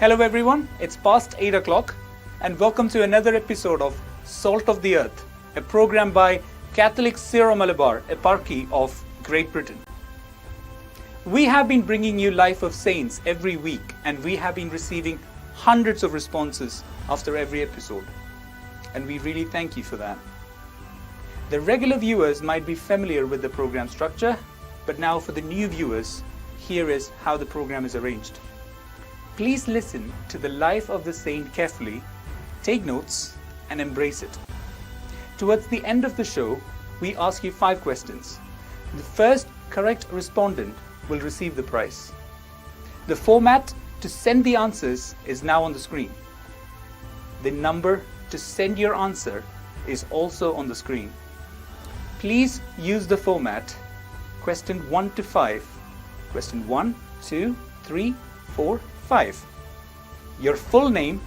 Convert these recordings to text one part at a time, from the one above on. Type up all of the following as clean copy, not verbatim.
Hello everyone, it's past 8 o'clock and welcome to another episode of Salt of the Earth, a program by Catholic Syro-Malabar Eparchy of Great Britain. We have been bringing you Life of Saints every week and we have been receiving hundreds of responses after every episode. And we really thank you for that. The regular viewers might be familiar with the program structure, but now for the new viewers, here is how the program is arranged. Please listen to the life of the saint carefully, take notes, and embrace it. Towards the end of the show, we ask you 5 questions. The first correct respondent will receive the prize. The format to send the answers is now on the screen. The number to send your answer is also on the screen. Please use the format question 1 to 5. Question 1, 2, 3, 4, 5. Your full name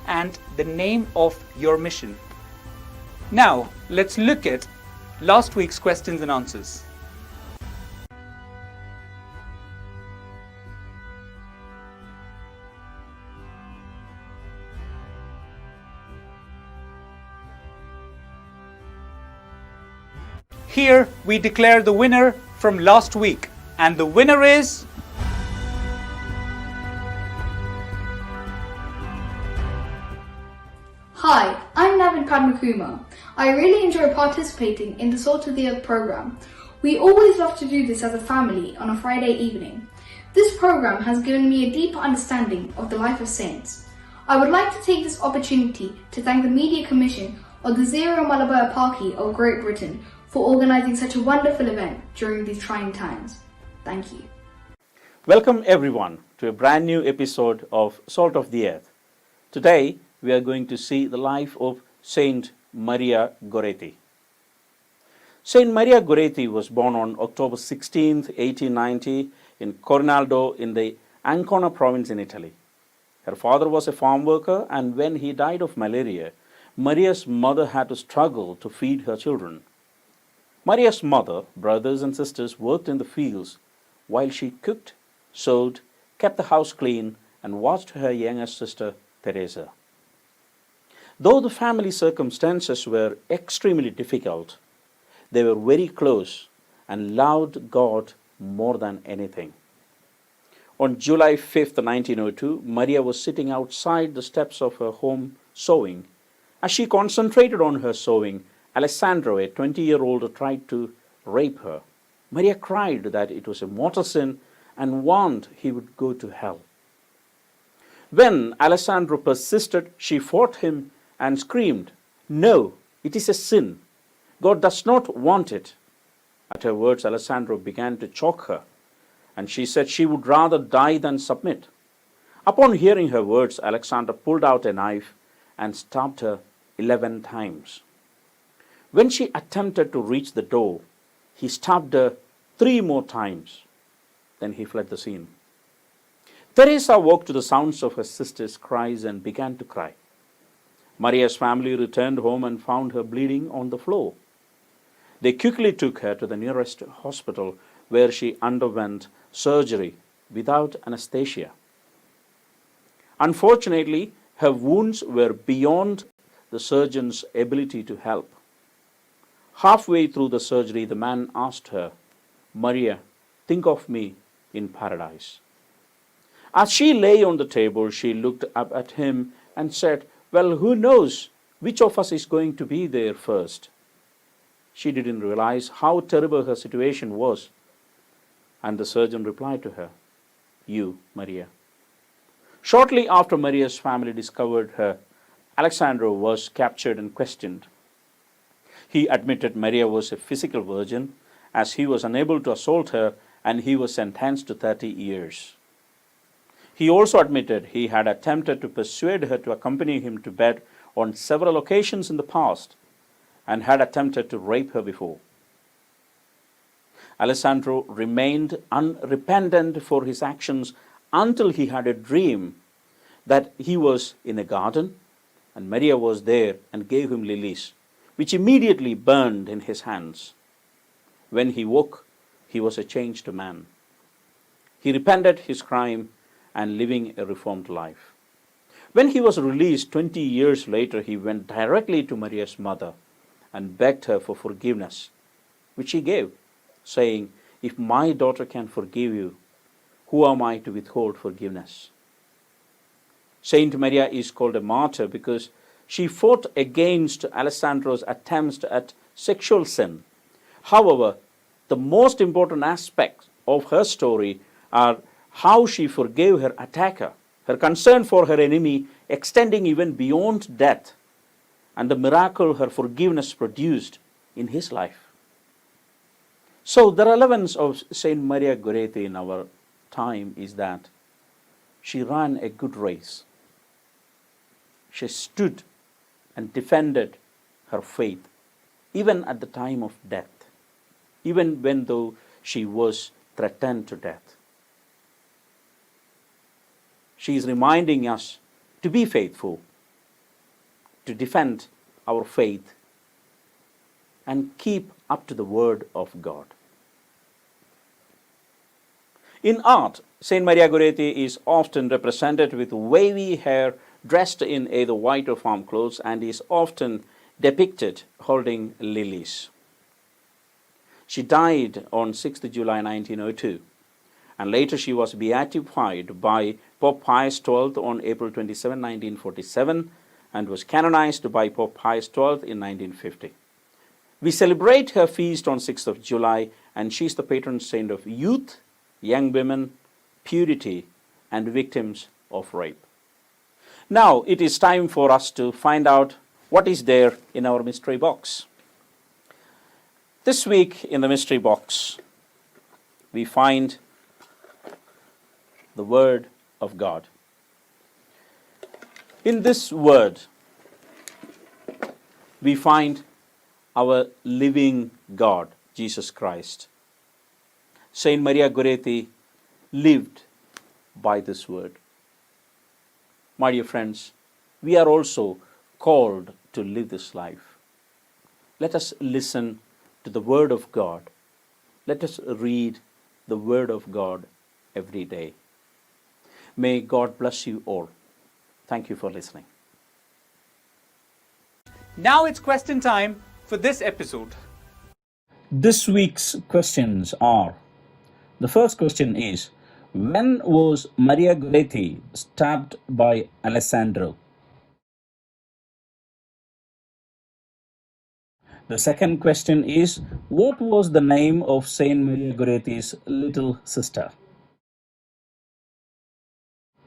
and the name of your mission. Now, let's look at last week's questions and answers. Here we declare the winner from last week, and the winner is Hi, I'm Navin Padmakuma. I really enjoy participating in the Salt of the Earth program. We always love to do this as a family on a Friday evening. This program has given me a deeper understanding of the life of saints. I would like to take this opportunity to thank the Media Commission of the Syro-Malabar Eparchy of Great Britain for organising such a wonderful event during these trying times. Thank you. Welcome everyone to a brand new episode of Salt of the Earth. Today we are going to see the life of Saint Maria Goretti. Saint Maria Goretti was born on October 16, 1890 in Cornaldo in the Ancona province in Italy. Her father was a farm worker, and when he died of malaria, Maria's mother had to struggle to feed her children. Maria's mother, brothers and sisters worked in the fields while she cooked, sewed, kept the house clean and watched her younger sister Teresa. Though the family circumstances were extremely difficult, they were very close and loved God more than anything. On July 5, 1902, Maria was sitting outside the steps of her home sewing. As she concentrated on her sewing, Alessandro, a 20-year-old, tried to rape her. Maria cried that it was a mortal sin and warned he would go to hell. When Alessandro persisted, she fought him and screamed, "No, it is a sin. God does not want it." At her words, Alessandro began to choke her, and she said she would rather die than submit. Upon hearing her words, Alexander pulled out a knife and stabbed her 11 times. When she attempted to reach the door, he stabbed her 3 more times. Then he fled the scene. Teresa woke to the sounds of her sister's cries and began to cry. Maria's family returned home and found her bleeding on the floor. They quickly took her to the nearest hospital, where she underwent surgery without anesthesia. Unfortunately, her wounds were beyond the surgeon's ability to help. Halfway through the surgery, the man asked her, "Maria, think of me in paradise." As she lay on the table, she looked up at him and said, "Well, who knows which of us is going to be there first?" She didn't realize how terrible her situation was. And the surgeon replied to her, "You, Maria." Shortly after Maria's family discovered her, Alexandro was captured and questioned. He admitted Maria was a physical virgin, as he was unable to assault her, and he was sentenced to 30 years. He also admitted he had attempted to persuade her to accompany him to bed on several occasions in the past and had attempted to rape her before. Alessandro remained unrepentant for his actions until he had a dream that he was in a garden and Maria was there and gave him lilies, which immediately burned in his hands. When he woke, he was a changed man. He repented his crime and living a reformed life. When he was released 20 years later, he went directly to Maria's mother and begged her for forgiveness, which she gave, saying, "If my daughter can forgive you, who am I to withhold forgiveness?" Saint Maria is called a martyr because she fought against Alessandro's attempts at sexual sin. However, the most important aspects of her story are how she forgave her attacker, her concern for her enemy extending even beyond death, and the miracle her forgiveness produced in his life. So the relevance of Saint Maria Goretti in our time is that she ran a good race. She stood and defended her faith, even at the time of death, even when though she was threatened to death. She is reminding us to be faithful, to defend our faith, and keep up to the Word of God. In art, Saint Maria Goretti is often represented with wavy hair, dressed in either white or farm clothes, and is often depicted holding lilies. She died on 6th July 1902, and later she was beatified by Pope Pius XII on April 27, 1947, and was canonized by Pope Pius XII in 1950. We celebrate her feast on 6th of July, and she is the patron saint of youth, young women, purity, and victims of rape. Now it is time for us to find out what is there in our mystery box. This week in the mystery box, we find the Word of God. In this Word, we find our living God, Jesus Christ. Saint Maria Goretti lived by this Word. My dear friends, we are also called to live this life. Let us listen to the Word of God. Let us read the Word of God every day. May God bless you all. Thank you for listening. Now it's question time for this episode. This week's questions are: the first question is, when was Maria Goretti stabbed by Alessandro? The second question is, what was the name of Saint Maria Goretti's little sister?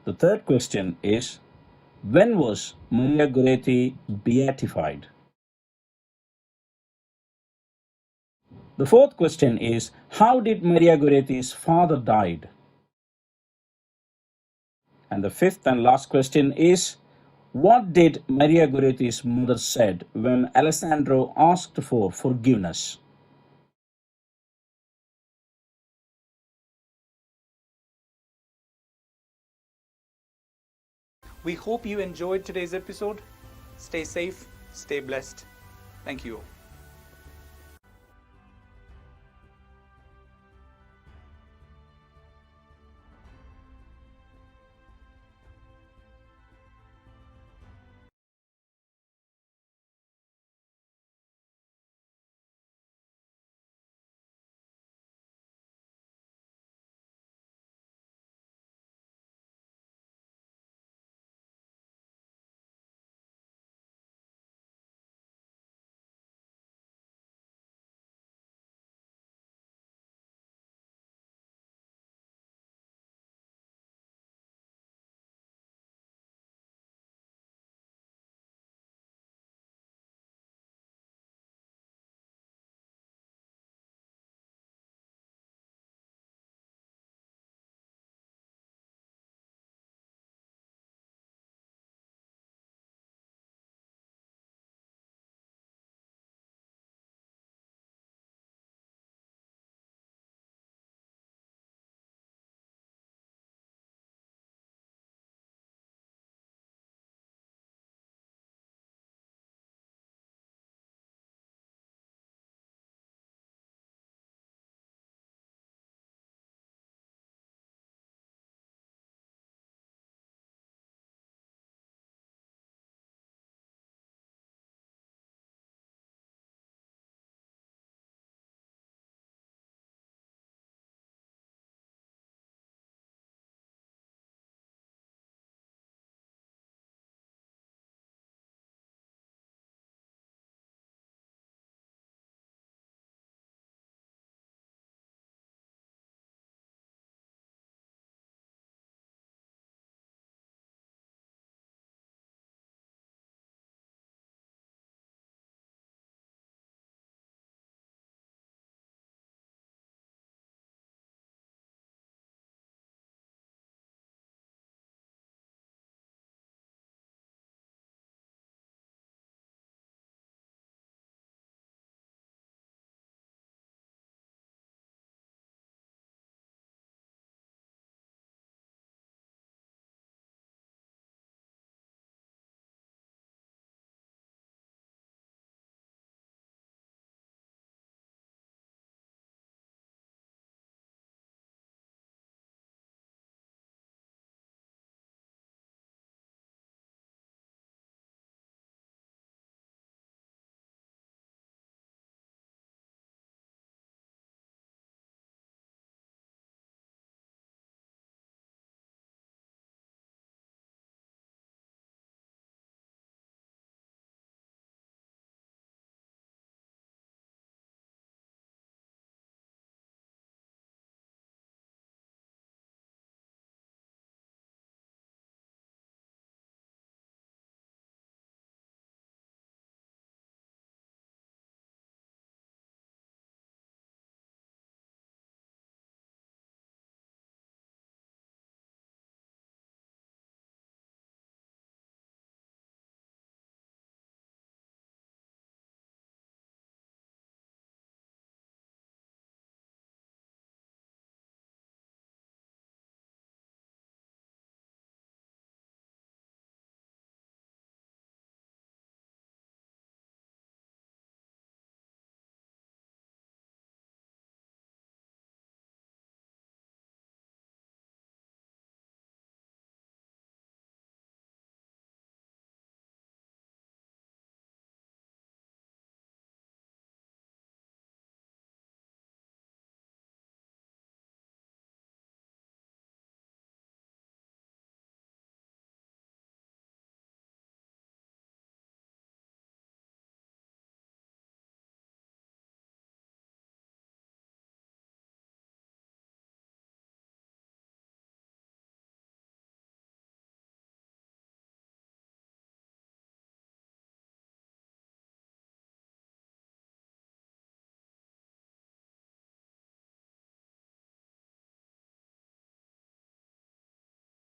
The third question is, when was Maria Goretti beatified? The fourth question is, how did Maria Goretti's father died? And the fifth and last question is, what did Maria Goretti's mother said when Alessandro asked for forgiveness? We hope you enjoyed today's episode. Stay safe, stay blessed. Thank you all.